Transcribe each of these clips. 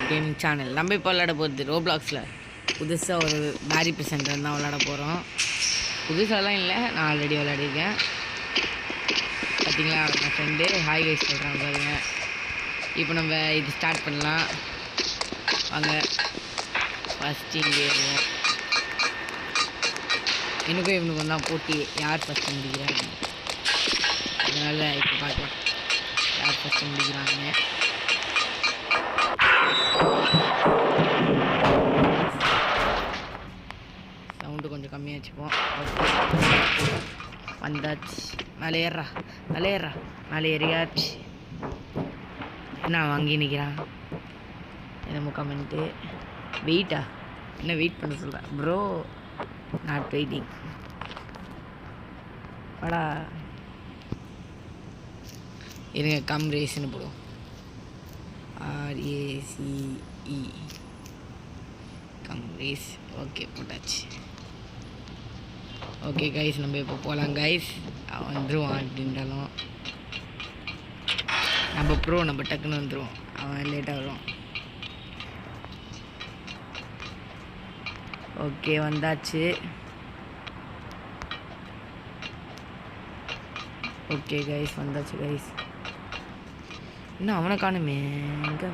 Gaming channel. நம்ம இப்போ விளையாட போகிறது ரோப்ளாக்ஸில் புதுசாக ஒரு பேரி ப்ரெசென்டர் தான் விளையாட போகிறோம். புதுசாலாம் இல்லை, நான் ஆல்ரெடி விளையாடிருக்கேன். பார்த்தீங்களா, என் ஃப்ரெண்டு ஹாய் கைஸ் சொல்கிறாங்க பாருங்க. இப்போ நம்ம இது ஸ்டார்ட் பண்ணலாம் வாங்க. ஃபஸ்ட்டு இங்கே வருவோம். எனக்கும் இவனுக்கும் தான் போட்டி, யார் ஃபஸ்ட்டு முடிக்கிறாங்க. அதனால் இப்போ பார்க்கலாம் யார் ஃபஸ்ட்டு முடிக்கிறாங்க. சவுண்டு கொஞ்சம் கம்மியாக வச்சுப்போம். வந்தாச்சு, மேலே ஏறா மேலே ஏறியாச்சு. என்ன வாங்கி நிற்கிறான் என்னமோ கமெண்ட்டு. வெயிட்டா என்ன வெயிட் பண்ண சொல்கிறேன் ப்ரோ, நாட் வெயிட்டிங். வாடா இருங்க, கம் ரேஸ்ன்னு போடுவோம். RACE come race. ஓகே போட்டாச்சு. ஓகே கைஸ், நம்ம இப்போ போகலாம் கைஸ். அவன் வந்துடுவான் அப்படின்றாலும் நம்ம ப்ரோ, நம்ம டக்குன்னு வந்துடுவோம். அவன் லேட்டாக வருவான். ஓகே வந்தாச்சு. ஓகே கைஸ் வந்தாச்சு கைஸ். இன்னும் அவனை காணுமே, எங்கே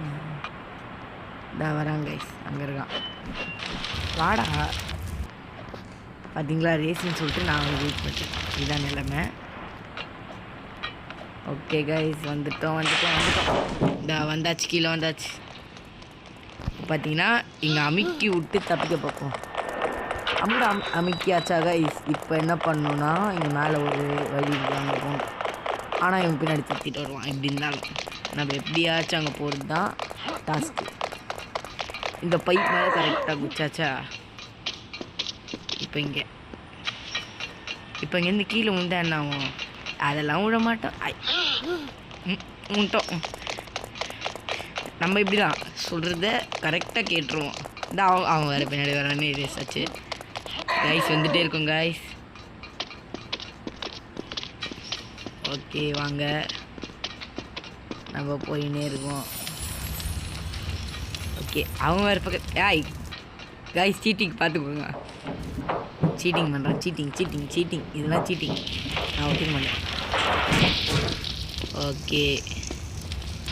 தான் வரான் கைஸ், அங்கே இருக்கான். வாடா, பார்த்தீங்களா ரேஸின்னு சொல்லிட்டு நான் அவனை வெயிட் பண்ணிட்டேன். இதுதான் நிலைமை. ஓகே கைஸ் வந்துட்டோம். வந்தாச்சு, கீழே வந்தாச்சு. பார்த்தீங்கன்னா இங்கே அமுக்கி விட்டு தப்பிக்க பார்ப்போம். அம்மா அமுக்கியாச்சா கைஸ். இப்போ என்ன பண்ணணுன்னா இங்கே மேலே ஒரு வழி அங்கே போகணும். ஆனால் இவன் பின்னாடி தத்திட்டு வருவான். எப்படி இருந்தாலும் நம்ம எப்படியாச்சும் அங்கே போகிறது தான் டாஸ்க்கு. இந்த பைப் மேலே கரெக்டாக குச்சாச்சா. இப்போ இங்கேருந்து கீழே உண்டா என்ன ஆகும், அதெல்லாம் விட மாட்டோம். உண்டோம் நம்ம இப்படி தான் சொல்கிறத கரெக்டாக கேட்டுருவோம். இந்த அவன் வேறு பின்னாடி வரானே ரேஸ் ஆச்சு. கைஸ் வந்துகிட்டே இருக்கோம் கைஸ். ஓகே வாங்க, நம்ம போயின்னே இருக்கோம். ஓகே அவன் வேறு பக்கம். கைஸ் சீட்டிங் பார்த்துக்கோங்க. சீட்டிங் பண்ணுறான். சீட்டிங் இதெல்லாம் சீட்டிங். நான் ஒட்டிங் பண்ணேன். ஓகே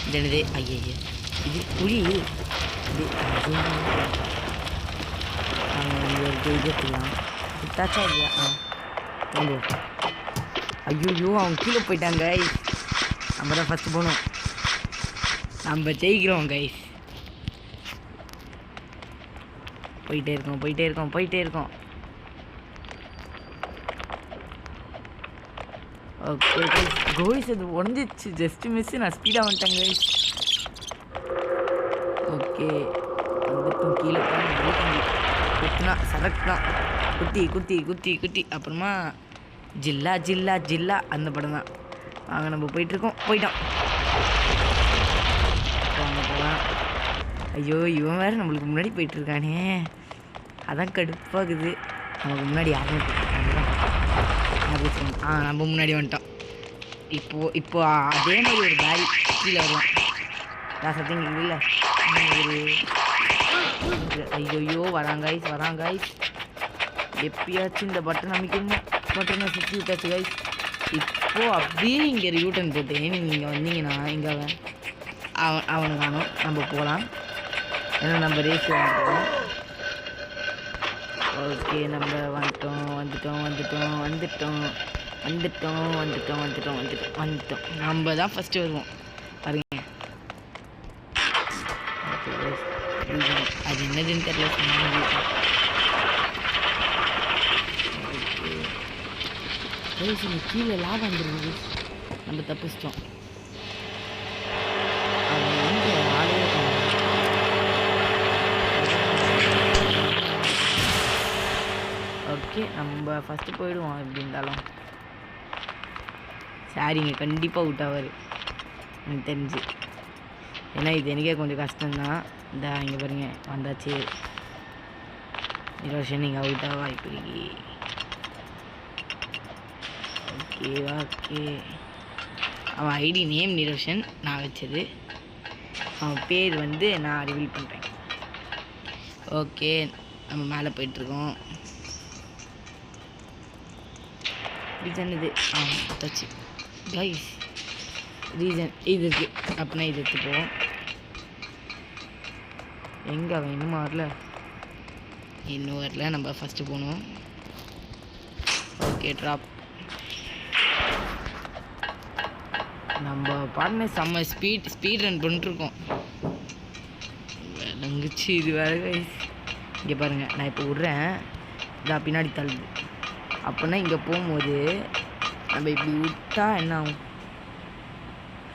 இது ஐயா இது புளி. இது விட்டாச்சா இல்லையா? ஐயோ அவன் கீழே போயிட்டாங்க கைஸ். நம்ம தான் ஃபஸ்ட்டு போகணும். நம்ம ஜெயிக்கிறோம் கைஸ். போயிட்டே இருக்கோம். ஓகே கைஸ் அது உடஞ்சிச்சு. ஜஸ்ட் மிஸ்ஸு, நான் ஸ்பீடாக வந்துட்டேன் கைஸ். ஓகே வந்துட்டும். கீழே குத்துனா சரக்குனா குத்தி அப்புறமா ஜில்லா அந்த படம் தான். வாங்க நம்ம போயிட்டான். போகலாம். ஐயோ இவன் வேறு நம்மளுக்கு முன்னாடி போயிட்டுருக்கானே, அதான் கடுப்பாகுது. நமக்கு முன்னாடி யாரும் நம்ம முன்னாடி வந்துட்டோம். இப்போ அதே மாதிரி ஒரு பேரி கீழே வருவான். நான் சத்தியம் இல்லை. ஐயோ வராங்காய்ஸ். எப்பயாச்சும் இந்த பட்டன் அமைக்கணும். சுற்றி விட்டாச்சு கைஸ். இப்போது அப்படியே இங்கே யூட்டன் போட்டேன். நீங்கள் வந்தீங்கன்னா இங்கே அவனை காணும். நம்ம போகலாம், ஏன்னா நம்ம ரேஸ் வந்துட்டோம். ஓகே நம்ம வந்துட்டோம். நம்ம தான் ஃபஸ்ட்டு வருவோம் பாருங்க. அது என்னதுன்னு தெரியல. கீழே லாபம் வந்துருக்குது. நம்ம தப்பிச்சிட்டோம். ஓகே நம்ம ஃபஸ்ட்டு போயிடுவோம் எப்படி இருந்தாலும். சாரிங்க, கண்டிப்பாக அவுட் ஆவார் எனக்கு தெரிஞ்சு. ஏன்னா இது எனக்கே கொஞ்சம் கஷ்டம்தான். இந்த இங்கே பாருங்க வந்தாச்சு. நிரோஷன் நீங்கள் அவுட் ஆக வாய்ப்பு இருக்கு. ஓகே அவன் ஐடி நேம் நிரோஷன், நான் வச்சது. அவன் பேர் வந்து நான் ரிவீல் பண்ணுறேன். ஓகே, நம்ம மேலே போயிட்டுருக்கோம். ரீசன் இது தச்சு கைஸ், ரீசன் இது இருக்குது அப்படின்னா இது எடுத்துப்போம். எங்கே அவன் இன்னும் வரல. நம்ம ஃபஸ்ட்டு போகணும். Okay, drop. நம்ம பாருங்க செம்ம ஸ்பீட் ரன் பண்ணிட்டுருக்கோம். விளங்குச்சு இது வேறு கைஸ். இங்கே பாருங்கள், நான் இப்போ விட்றேன், இதான் பின்னாடி தள்ளுது. அப்படின்னா இங்கே போகும்போது நம்ம இப்படி விட்டா என்ன ஆகும்?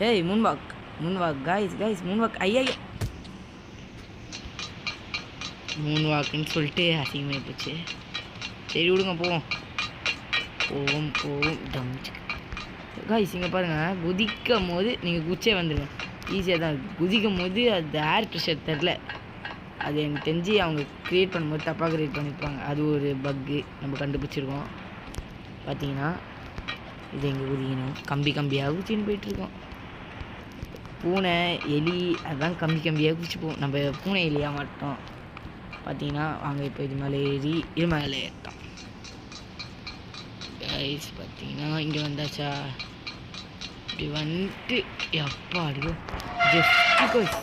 ஏய் மூன்வாக் கைஸ் மூன்வாக். ஐயா மூன்வாக்குன்னு சொல்லிட்டு அசிங்கமாகி போச்சு. சரி விடுங்க, போவோம். கைஸ் இங்கே பாருங்கள், குதிக்கும் போது நீங்கள் குச்சே வந்துடுங்க, ஈஸியாக தான் இருக்குது. குதிக்கும் போது அது ஏர் ப்ரெஷர் தெரில, அது எனக்கு தெரிஞ்சு அவங்க க்ரியேட் பண்ணும்போது தப்பாக க்ரியேட் பண்ணியிருப்பாங்க. அது ஒரு பக்கு நம்ம கண்டுபிடிச்சிருக்கோம். பார்த்தீங்கன்னா இது எங்கே குதிக்கணும், கம்பியாக குச்சின்னு போயிட்டுருக்கோம். பூனை எலி அதுதான் கம்பியாக குதிச்சு போவோம். நம்ம பூனை எலியாக மாட்டோம். பார்த்தீங்கன்னா வாங்க இப்போ இது மேலே ஏறிட்டோம் கைஸ். பார்த்தீங்கன்னா இங்கே வந்தாச்சா, இப்படி வந்துட்டு எப்பா அடிக்கோ ஜஸ்ட் கைஸ்.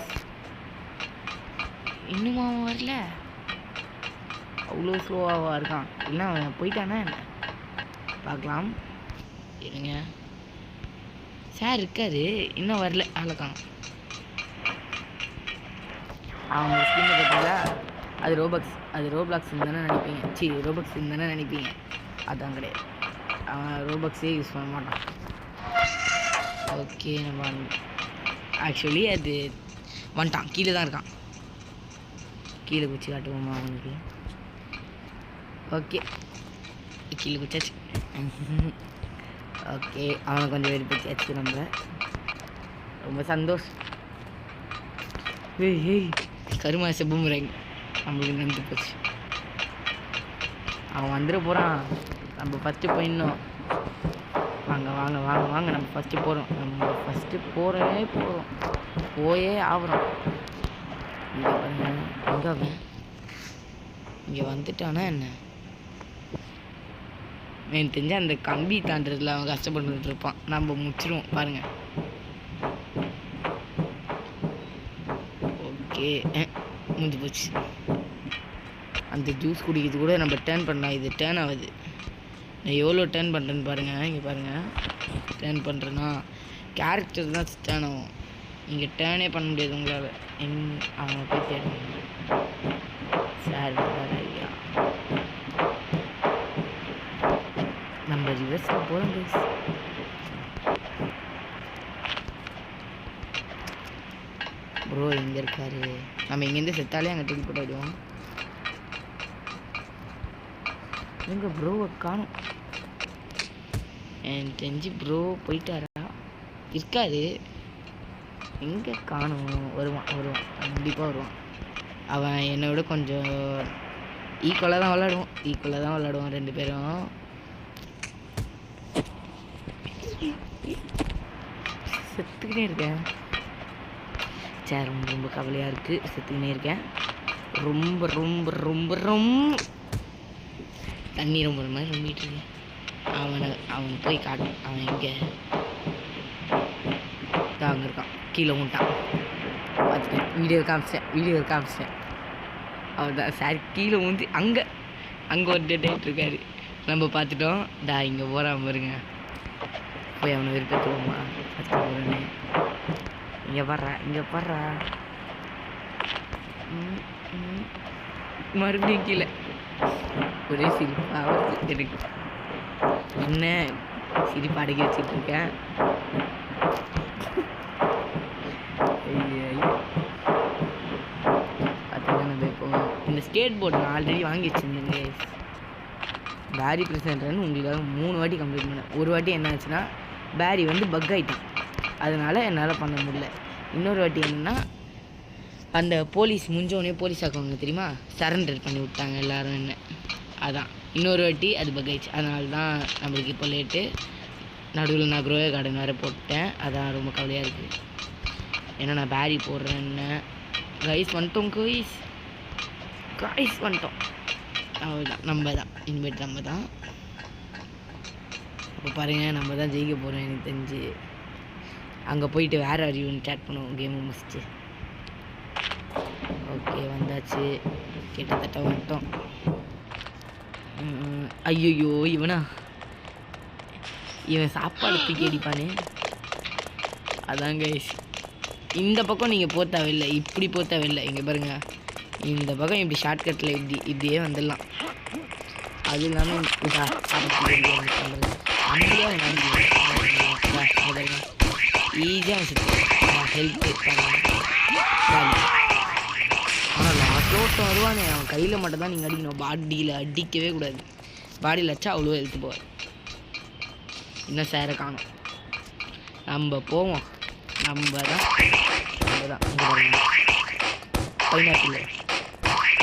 இன்னும் அவன் வரல, அவ்வளோ ஸ்லோவாக இருக்கான். இல்லை அவன் போயிட்டானா என்ன பார்க்கலாம் இருங்க. சார் இருக்காரு, இன்னும் வரல, ஆளக்கான். அவங்க ஸ்கின் பார்த்தீங்களா, அது ரோப்ளாக்ஸ் தானே நினைப்பீங்க. ரோபக்ஸ் தானே நினைப்பீங்க, அதான் கிடையாது. அவன் ரோபக்ஸே யூஸ் பண்ண மாட்டான். ஓகே, நம்ம ஆக்சுவலி அது வந்துட்டான், கீழே தான் இருக்கான். கீழே குச்சி காட்டுவோமா அவனுக்கு? ஓகே, கீழே குச்சாச்சு. ஓகே, அவனை கொஞ்சம் வெறுப்பிச்சாச்சு. நம்ம ரொம்ப சந்தோஷம். ஏய் கருமா செப்புமுறைங்க நம்மளுக்கு நின்று போச்சு. அவன் வந்துட போகிறான், நம்ம ஃபஸ்ட்டு போயிடணும். வாங்க நம்ம ஃபஸ்ட்டு போகிறோம். போயே ஆகிறோம். இங்கே பாருங்க, எங்கே அவன் இங்கே வந்துட்டானா என்ன? எனக்கு தெரிஞ்ச அந்த கம்பி தாண்டதில் அவன் கஷ்டப்பட்டுட்டு இருப்பான். நம்ம முடிச்சிடுவோம் பாருங்கள். ஓகே, முடிஞ்சு போச்சு. அந்த ஜூஸ் குடிக்கிறது கூட நம்ம டேர்ன் பண்ணலாம். இது டேர்ன் ஆகுது. நான் எவ்வளோ டேர்ன் பண்ணுறேன்னு பாருங்கள். இங்கே பாருங்கள், டேர்ன் பண்ணுறேன்னா கேரக்டர் தான் டேர்ன் ஆகும். இங்கே டேர்னே பண்ண முடியாது உங்களால். அவங்க போய் தேடணும். சார் ஐயா, நம்ம ரிவர்ஸில் போகிறோம் கைஸ். ப்ரோ எங்கே இருக்காரு? நம்ம இங்கேருந்து செத்தாலே அங்கே தூக்கி போட்டாயிடுவோம். எங்கே ப்ரோவை காணும்? எனக்கு தெரிஞ்சு ப்ரோ போயிட்டாரா? இருக்காரு, எங்கே காணும்? வருவான் கண்டிப்பாக வருவான். அவன் என்னை விட கொஞ்சம் ஈக்குவலாக தான் விளாடுவோம் ரெண்டு பேரும். செத்துக்கிட்டே இருக்கேன். சரி, ரொம்ப கவலையாக இருக்குது. செத்துக்கிட்டே இருக்கேன். ரொம்ப ரொம்ப ரொம்ப ரொம்ப தண்ணி ரொம்ப மாதிரி ரொம்பிட்டு இருக்கேன். அவனை போய் காட்டு. அவன் எங்கே தான் அங்கே இருக்கான், கீழே விட்டான். பார்த்துட்டேன், வீடியோ காமிச்சிட்டேன். அவர் தான் சார் கீழே ஊந்தி அங்கே ஒரு டேட் ஆகிட்டுருக்காரு. நம்ம பார்த்துட்டோம். இங்கே போகிறான் பாருங்க. போய் அவனை விருப்பத்துவோமா? ஃபஸ்ட்டு போகிறேன்னு இங்கே வர்றா மறுபடியும் கீழே. ஒரே சிரிப்பாக வருது எனக்கு. என்ன சிரிப்பு அடக்கி வச்சுட்ருக்கேன். பார்த்தீங்கன்னா நம்ம இப்போ இந்த ஸ்கேட் போர்டு நான் ஆல்ரெடி வாங்கி வச்சுருந்தேங்க. பேரி ப்ரெசென்ட்னு உங்களுக்காக 3 வாட்டி கம்ப்ளீட் பண்ணேன். ஒரு வாட்டி என்ன ஆச்சுன்னா, பேரி வந்து பக் ஆகிட்டான், அதனால் என்னால் பண்ண முடியல. இன்னொரு வாட்டி என்னென்னா, அந்த போலீஸ் முடிஞ்சோடனே போலீஸ் ஆக்குவாங்க தெரியுமா, சரண்டர் பண்ணி விட்டாங்க எல்லோரும் என்ன. அதான் இன்னொரு வாட்டி அது பக் ஆயிடுச்சு. அதனால தான் நம்மளுக்கு இப்போ லேட்டு. நடுவில் நான் க்ரோவே கார்டன் வேறு போட்டேன். அதான் ரொம்ப கவலையாக இருக்குது. ஏன்னா நான் பேரி போடுறேன்னு. கைஸ் வந்துட்டோம் கைஸ் வந்துட்டோம். அவ்வளோதான், நம்ம தான் இனிமேட்டு நம்ம தான். இப்போ பாருங்கள், நம்ம தான் ஜெயிக்க போகிறோம் எனக்கு தெரிஞ்சு. அங்கே போயிட்டு வேறு அறிவுன்னு சேட் பண்ணுவோம் கேமை முடிச்சுட்டு. ஓகே வந்தாச்சு, கிட்டத்தட்ட வந்துட்டோம். ஐயோ இவன் சாப்பாடு தூக்கி அடிப்பானே. அதான் கைஸ், இந்த பக்கம் நீங்கள் போக தேவையில்லை, இப்படி போக தேவையில்லை. இங்கே பாருங்கள், இந்த பக்கம் இப்படி ஷார்ட்கட்டில் இப்படியே வந்துடலாம். அது இல்லாமல் ஈஸியாக ஹெல்ப் ஆனால் லாஸ்ட் ஒருத்தன் வருவானே, அவன் கையில் மட்டும் தான் நீங்கள் அடிக்கணும், பாடியில் அடிக்கவே கூடாது. பாடியில் வச்சா அவ்வளோ எடுத்து போவார். இன்னும் சேர காணும். நம்ம போவோம், நம்ம தான் பைனாப்பிள்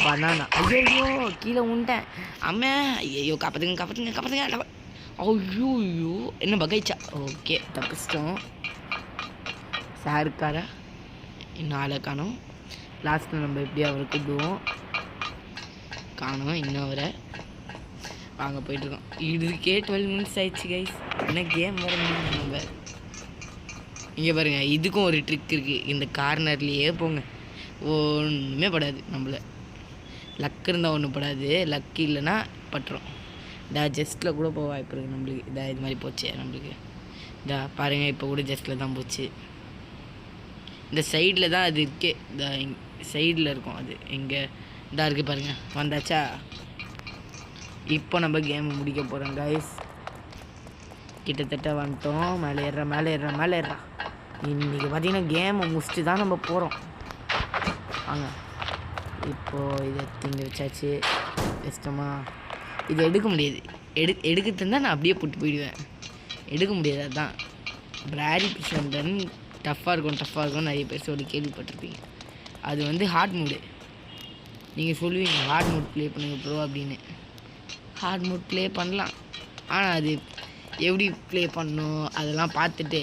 பனானா. ஐயோ கீழே உண்டேன் அம்மா. ஐயோ காப்பாற்றுங்க. ஐயோ என்ன பகைச்சா. ஓகே தப்பிச்சிட்டோம். சார் இருக்காரா? இன்னும் ஆளை காணும். லாஸ்ட்டில் நம்ம எப்படி அவரை கூப்பிடுவோம், காணும் இன்னும் அவரை. வாங்க போயிட்டுருக்கோம். இதுக்கே 12 minutes ஆயிடுச்சு கைஸ். என்ன கேம் வர முடியும் நம்ம. இங்கே பாருங்கள், இதுக்கும் ஒரு ட்ரிக் இருக்குது. இந்த கார்னர்லேயே போங்க, ஒன்றுமே படாது. நம்மள லக் இருந்தால் ஒன்றும் படாது, லக் இல்லைன்னா பட்டுரும். ஜஸ்ட்டில் கூட போக வாய்ப்பு இருக்குது நம்மளுக்கு. இது மாதிரி போச்சு நம்மளுக்கு. பாருங்கள், இப்போ கூட ஜஸ்ட்டில் தான் போச்சு. இந்த சைடில் தான் அது இருக்கே, சைடில் இருக்கும் அது. எங்கே இருக்குது பாருங்கள். வந்தாச்சா? இப்போ நம்ம கேமை முடிக்க போகிறோம் கைஸ். கிட்டத்தட்ட வந்துட்டோம். மேலே ஏறுறா. இன்றைக்கி பார்த்திங்கன்னா கேமை முடிச்சுட்டு தான் நம்ம போகிறோம். வாங்க, இப்போது இதை திங்க வச்சாச்சு. கஷ்டமா இதை எடுக்க முடியாது. எடுக்கிறதுனா நான் அப்படியே போட்டு போயிடுவேன். எடுக்க முடியாது. அதுதான் பிராரி பிஷன் டஃப்பாக இருக்கும் நிறைய பேர் சொல்லி கேள்விப்பட்டிருப்பீங்க. அது வந்து ஹார்ட் மூடு. நீங்கள் சொல்லுவீங்க ஹார்ட் மூட் ப்ளே பண்ணுங்க ப்ரோ அப்படின்னு. ஹார்ட் மூட் ப்ளே பண்ணலாம், ஆனால் அது எப்படி ப்ளே பண்ணணும் அதெல்லாம் பார்த்துட்டு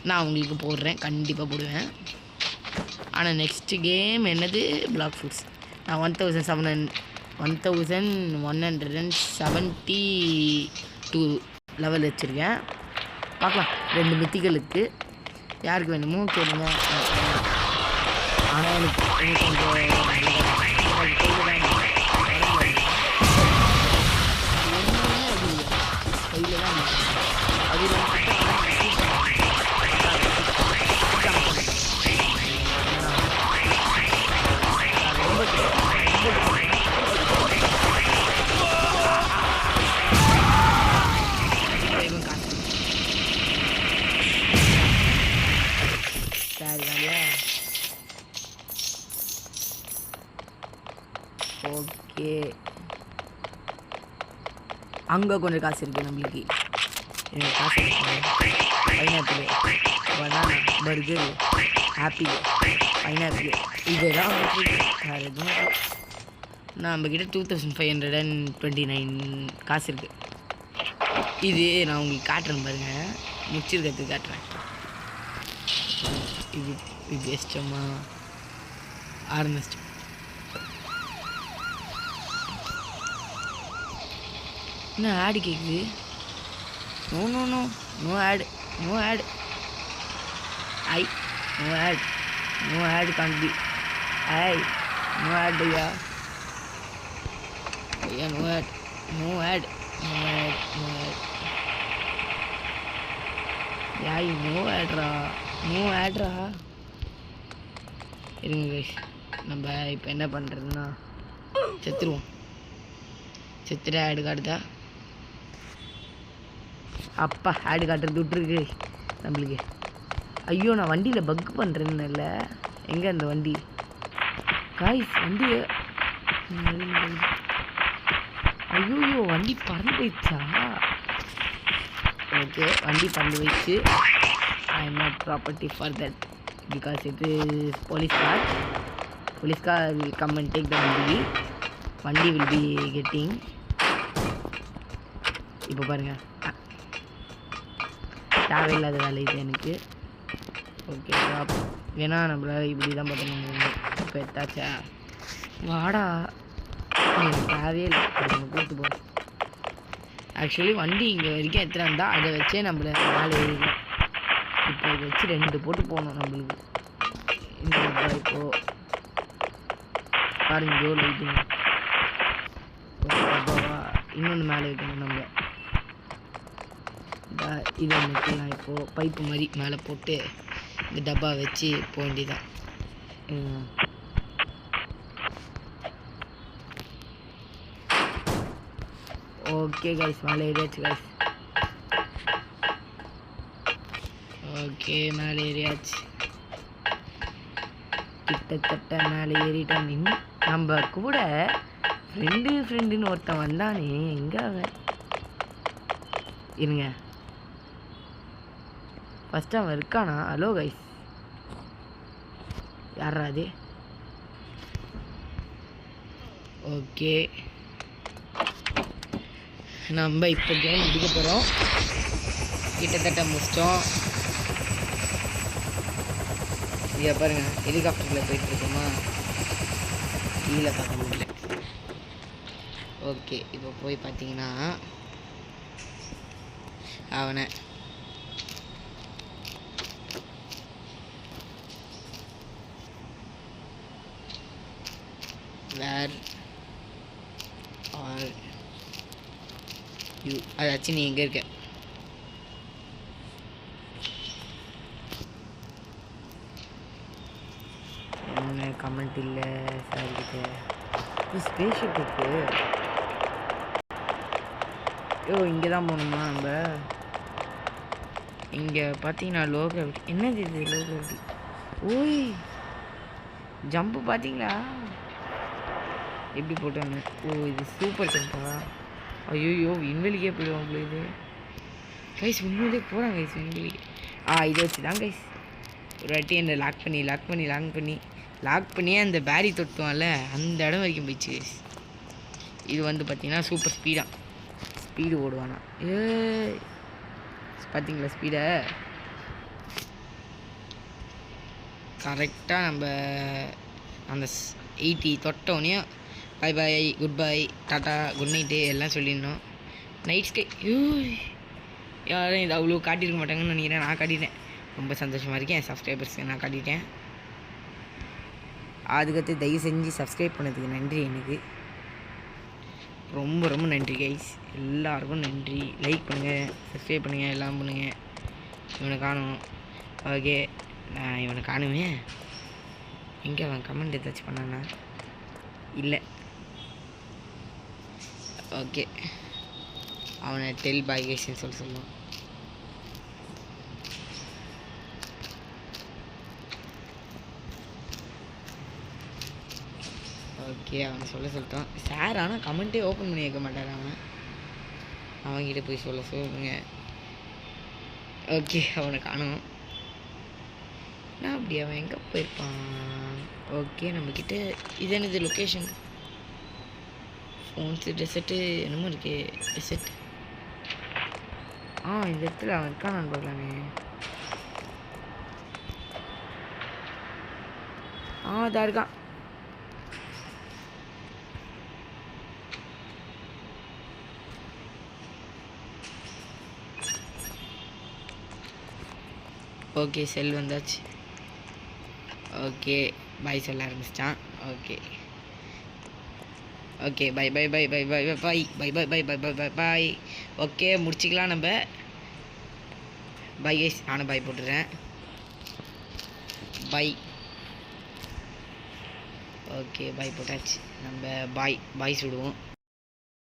நான் உங்களுக்கு போடுறேன், கண்டிப்பாக போடுவேன். ஆனால் நெக்ஸ்ட்டு கேம் என்னது, பிளாக் ஃபுட்ஸ். நான் 1172 லெவல் வச்சுருக்கேன். பார்க்கலாம், 2 மித்திகளுக்கு யாருக்கு வேணுமோ கேளுங்க. ஆனால் எனக்கு கொஞ்சம் கையில் தான் அது ஓகே. அங்கே கொஞ்சம் காசு இருக்குது நம்மளுக்கு. காசு pineapple, banana, burger, apple, pineapple இதெல்லாம் வேறு எதுவும். நம்மக்கிட்ட 2529 காசு இருக்குது. இது நான் உங்களுக்கு காட்டுறேன் பாருங்கள், முடிச்சிருக்கிறதுக்கு காட்டுறேன். இது இஷ்டமா ஆரம்பிச்சிட்டோம். என்ன ஆடு கேட்குது? No ad no ad can't be. No ad ஐயா நோ ஆட் யாய் நோ ஆட்ரா. இருங்க கைஸ், நம்ம இப்போ என்ன பண்ணுறதுன்னா செத்துருவோம். செத்துட்டு ஆடு காட்டுதா? அப்பா ஆடு காட்டுறது விட்டுருக்கு நம்மளுக்கு. ஐயோ நான் வண்டியில் பக் பண்ணுறேன்னு இல்லை. எங்கே அந்த வண்டி காய்ஸ்? வண்டி ஐயோ வண்டி பறந்து போயிடுச்சா? ஓகே, வண்டி பறந்து போயிடுச்சு. I am not property for that because it is police car will come and take the வண்டி will be getting. இப்போ பாருங்கள், தேவையில்லாத வேலை இது எனக்கு. Okay drop. ஏன்னா நம்மளால் இப்படி தான் பார்த்தோம். இப்போ எத்தாச்சா வாடா தேவையே இல்லை நம்ம கூப்பிட்டு போகிறோம். ஆக்சுவலி வண்டி இங்கே வரைக்கும் எத்தனை இருந்தால் அதை வச்சே நம்மளை மேலே ஏறிடும். இப்போ இதை வச்சு 2 போட்டு போகணும் நம்மளுக்கு. இந்த இப்போது பாருங்க ஜோ லைட்டிங் இன்னொன்று மேலே வைக்கணும் நம்ம. இதை வைக்கலாம். இப்போது பைப்பு மாதிரி மேலே போட்டு இந்த டப்பா வச்சு போக வேண்டியதான். ஓகே கைஸ் மேலே ஏறியாச்சு கைஸ். ஓகே மேலே ஏறியாச்சு. கிட்டத்தட்ட மேலே ஏறிட்டோம். நம்ம கூட ஃப்ரெண்டுன்னு ஒருத்தன் வந்தானே, எங்கே அவன்? இருங்க ஃபஸ்ட்டு அவன் இருக்கானா? ஹலோ கைஸ், யாரா அது? ஓகே நம்ம இப்போ கேம் முடிக்க போகிறோம். கிட்டத்தட்ட முடிச்சிட்டோம். இங்கே பாருங்கள் ஹெலிகாப்டரில் போயிட்டுருக்கோமா, கீழே பார்க்க முடியல. ஓகே இப்போ போய் பார்த்தீங்கன்னா அவனை வேர் ஆர் யூ, அதாச்சும் நீ எங்கே இருக்க? என்ன கமெண்ட் இல்லை சார் கிட்ட. ஸ்பேஸ்ஷிப் இருக்கு. இங்கே தான் போகணுமா நம்ம? இங்கே பார்த்தீங்கன்னா லோ கிராவிட்டி. என்னது இது லோ கிராவிட்டி? ஓய் ஜம்ப்பு பார்த்தீங்களா எப்படி போட்டாங்க? இது சூப்பர் ஜம்பா. ஐயோ விண்வெளிக்கே போயிடுவாங்க இது. கைஸ் உண்மையிலே போகிறாங்க கைஸ் விண்வெளிக்கு. இதை வச்சு தான் கைஸ் ஒரு வாட்டி என்னை லாக் பண்ணி அந்த பேரி தொட்டுவான்ல அந்த இடம் வரைக்கும் போயிடுச்சு கைஸ். இது வந்து பார்த்தீங்கன்னா சூப்பர் ஸ்பீடு ஓடுவானா. பார்த்தீங்களா ஸ்பீடை? கரெக்டாக நம்ம அந்த 80 தொட்டோடனே பாய் பாய், குட் பாய், டாட்டா, குட் நைட்டு எல்லாம் சொல்லிடணும். நைட் ஸ்கை யாரும் இது அவ்வளோ காட்டியிருக்க மாட்டாங்கன்னு நினைக்கிறேன். நான் காட்டிட்டேன். ரொம்ப சந்தோஷமாக இருக்கேன். என் சப்ஸ்கிரைபர்ஸ்க்கு நான் காட்டிட்டேன். அதுக்கடுத்து தயவு செஞ்சு சப்ஸ்கிரைப் பண்ணதுக்கு நன்றி. எனக்கு ரொம்ப ரொம்ப நன்றி கைஸ். எல்லாருக்கும் நன்றி. லைக் பண்ணுங்கள், சப்ஸ்கிரைப் பண்ணுங்கள், எல்லாம் பண்ணுங்கள். இவனை காணும். ஓகே நான் இவனை காணுவேன். எங்கே அவன் கமெண்ட் ஏதாச்சும் பண்ணானா? இல்லை. ஓகே அவனை டெல் பாய் கைஸ்ன்னு சொல்லுவான். ஓகே அவனை சொல்லிட்டான் சார். ஆனால் கமெண்ட்டே ஓப்பன் பண்ணி வைக்க மாட்டார் அவன்கிட்ட போய் சொல்லுங்க. ஓகே அவனை காணும். நான் அப்படி அவன் எங்கே போயிருப்பான்? ஓகே நம்மக்கிட்ட இது என்னது லொக்கேஷன்? ஃபோன்ஸு டெசர்ட்டு என்னமோ இருக்கே டெசர்ட். இந்த இடத்துல அவன் இருக்கான்னு பார்க்கலாமே. இதாக இருக்கான். ஓகே செல் வந்தாச்சு. ஓகே பாய் சொல்ல ஆரம்பிச்சிட்டான். Okay bye bye bye bye bye bye bye bye bye bye bye bye bye bye. Okay முடிச்சிக்கலாம் நம்ம. பை கைஸ், நானும் பாய் போட்டுறேன். பை. ஓகே பாய் போட்டாச்சு. நம்ம பாய் சுடுவோம்.